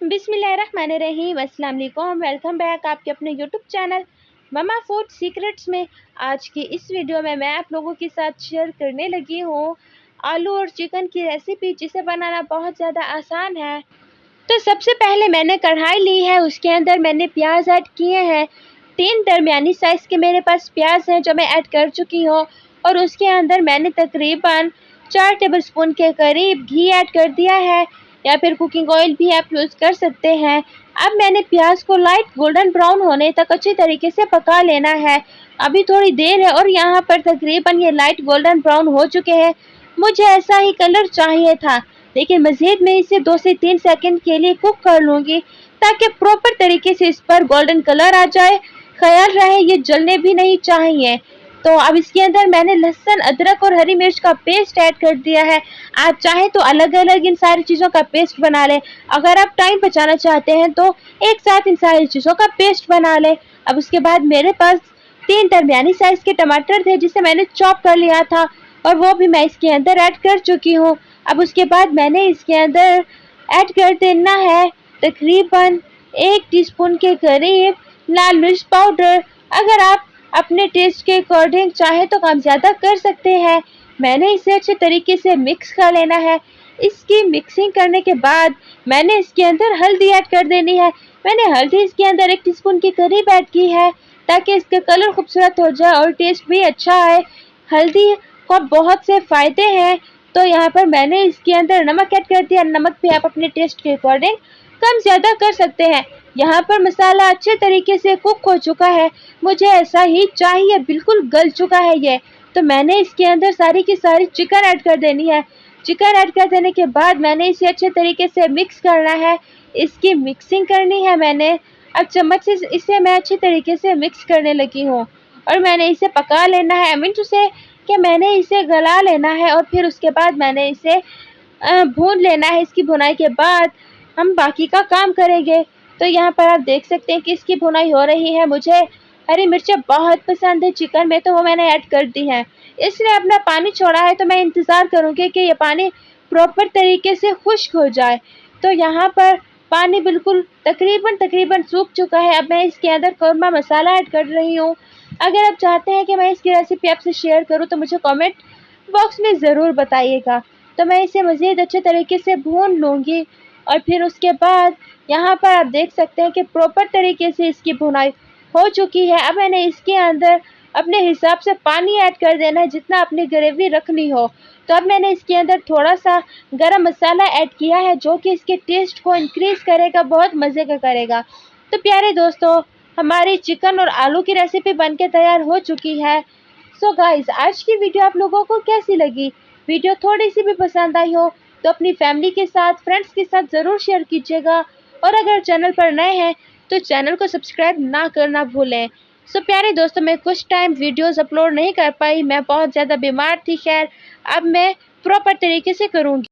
बिस्मिल्लाहिर्रहमानिर्रहीम, अस्सलाम वालेकुम। वेलकम बैक आपके अपने YouTube channel mama food secrets में। आज की इस वीडियो में मैं आप लोगों के साथ शेयर करने लगी हूँ आलू और चिकन की रेसिपी, जिसे बनाना बहुत ज़्यादा आसान है। तो सबसे पहले मैंने कढ़ाई ली है, उसके अंदर मैंने प्याज ऐड किए हैं। 3 दरमियानी साइज़ के मेरे पास प्याज हैं जो मैं ऐड कर चुकी हूँ, और उसके अंदर मैंने तकरीबन 4 टेबलस्पून के करीब घी ऐड कर दिया है, या फिर कुकिंग ऑयल भी आप यूज़ कर सकते हैं। अब मैंने प्याज को लाइट गोल्डन ब्राउन होने तक अच्छी तरीके से पका लेना है। अभी थोड़ी देर है और यहाँ पर तकरीबन ये लाइट गोल्डन ब्राउन हो चुके हैं। मुझे ऐसा ही कलर चाहिए था, लेकिन मज़ीद मैं इसे 2 से 3 सेकंड के लिए कुक कर लूँगी, ताकि प्रॉपर तरीके से इस पर गोल्डन कलर आ जाए। ख्याल रहे ये जलने भी नहीं चाहिए। तो अब इसके अंदर मैंने लहसुन, अदरक और हरी मिर्च का पेस्ट ऐड कर दिया है। आप चाहें तो अलग अलग इन सारी चीज़ों का पेस्ट बना लें। अगर आप टाइम बचाना चाहते हैं तो एक साथ इन सारी चीज़ों का पेस्ट बना लें। अब उसके बाद मेरे पास 3 दरमियानी साइज़ के टमाटर थे, जिसे मैंने चॉप कर लिया था, और वो भी मैं इसके अंदर ऐड कर चुकी हूँ। अब उसके बाद मैंने इसके अंदर ऐड कर देना है तकरीबन 1 टीस्पून के करीब लाल मिर्च पाउडर। अगर आप अपने टेस्ट के अकॉर्डिंग चाहे तो कम ज़्यादा कर सकते हैं। मैंने इसे अच्छे तरीके से मिक्स कर लेना है। इसकी मिक्सिंग करने के बाद मैंने इसके अंदर हल्दी ऐड कर देनी है। मैंने हल्दी इसके अंदर 1 टीस्पून के करीब ऐड की है, ताकि इसका कलर खूबसूरत हो जाए और टेस्ट भी अच्छा आए। हल्दी को बहुत से फ़ायदे हैं। तो यहाँ पर मैंने इसके अंदर नमक ऐड कर दिया। नमक भी आप अपने टेस्ट के अकॉर्डिंग कम ज़्यादा कर सकते हैं। यहाँ पर मसाला अच्छे तरीके से कुक हो चुका है, मुझे ऐसा ही चाहिए, बिल्कुल गल चुका है ये। तो मैंने इसके अंदर सारी की सारी चिकन ऐड कर देनी है। चिकन ऐड कर देने के बाद मैंने इसे अच्छे तरीके से मिक्स करना है। इसकी मिक्सिंग करनी है मैंने। अब चम्मच से इसे मैं अच्छे तरीके से मिक्स करने लगी हूँ, और मैंने इसे पका लेना है। आई मीन टू से कि मैंने इसे गला लेना है, और फिर उसके बाद मैंने इसे भून लेना है। इसकी भुनाई के बाद हम बाकी का काम करेंगे। तो यहाँ पर आप देख सकते हैं कि इसकी भुनाई हो रही है। मुझे हरी मिर्चें बहुत पसंद है चिकन में, तो वो मैंने ऐड कर दी हैं। इसने अपना पानी छोड़ा है, तो मैं इंतज़ार करूँगी कि ये पानी प्रॉपर तरीके से खुश्क हो जाए। तो यहाँ पर पानी बिल्कुल तकरीबन सूख चुका है। अब मैं इसके अंदर कौरमा मसाला ऐड कर रही हूँ। अगर आप चाहते हैं कि मैं इसकी रेसिपी आपसे शेयर करूँ तो मुझे कमेंट बॉक्स में ज़रूर बताइएगा। तो मैं इसे मज़ीद अच्छे तरीके से भून लूँगी, और फिर उसके बाद यहाँ पर आप देख सकते हैं कि प्रॉपर तरीके से इसकी भुनाई हो चुकी है। अब मैंने इसके अंदर अपने हिसाब से पानी ऐड कर देना है, जितना अपनी ग्रेवी रखनी हो। तो अब मैंने इसके अंदर थोड़ा सा गरम मसाला ऐड किया है, जो कि इसके टेस्ट को इंक्रीज़ करेगा, बहुत मज़े का करेगा। तो प्यारे दोस्तों, हमारी चिकन और आलू की रेसिपी बनके तैयार हो चुकी है। सो गाइस, आज की वीडियो आप लोगों को कैसी लगी? वीडियो थोड़ी सी भी पसंद आई हो तो अपनी फैमिली के साथ, फ्रेंड्स के साथ ज़रूर शेयर कीजिएगा, और अगर चैनल पर नए हैं तो चैनल को सब्सक्राइब ना करना भूलें। सो प्यारे दोस्तों, मैं कुछ टाइम वीडियोस अपलोड नहीं कर पाई, मैं बहुत ज़्यादा बीमार थी। खैर, अब मैं प्रॉपर तरीके से करूँगी।